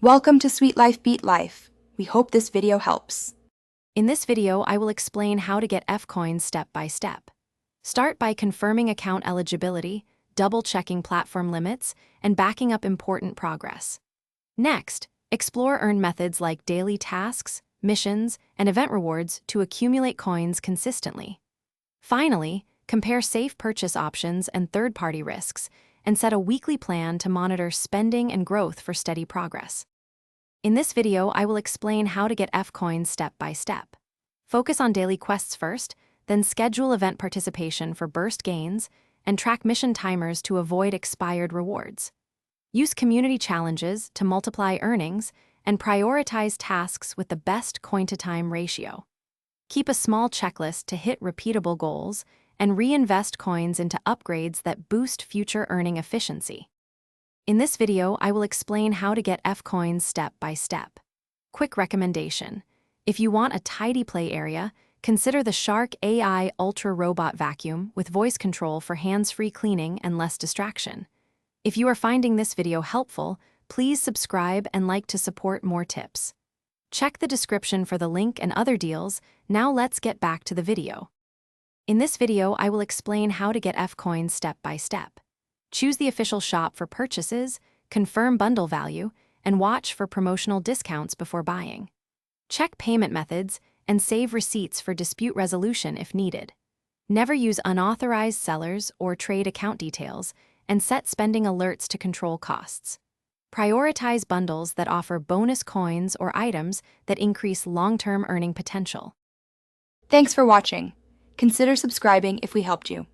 Welcome to Sweet Life Beat Life. We hope this video helps. In this video, I will explain how to get F-Coins step by step. Start by confirming account eligibility, double-checking platform limits, and backing up important progress. Next, explore earn methods like daily tasks, missions, and event rewards to accumulate coins consistently. Finally, compare safe purchase options and third-party risks, and set a weekly plan to monitor spending and growth for steady progress. In this video, I will explain how to get F-Coins step by step. Focus on daily quests first, then schedule event participation for burst gains, and track mission timers to avoid expired rewards. Use community challenges to multiply earnings, and prioritize tasks with the best coin-to-time ratio. Keep a small checklist to hit repeatable goals, and reinvest coins into upgrades that boost future earning efficiency. In this video, I will explain how to get F-Coins step by step. Quick recommendation: if you want a tidy play area, consider the Shark AI Ultra Robot Vacuum with voice control for hands-free cleaning and less distraction. If you are finding this video helpful, please subscribe and like to support more tips. Check the description for the link and other deals. Now let's get back to the video. In this video, I will explain how to get F-Coins step by step. Choose the official shop for purchases, confirm bundle value, and watch for promotional discounts before buying. Check payment methods and save receipts for dispute resolution if needed. Never use unauthorized sellers or trade account details, and set spending alerts to control costs. Prioritize bundles that offer bonus coins or items that increase long-term earning potential. Thanks for watching. Consider subscribing if we helped you.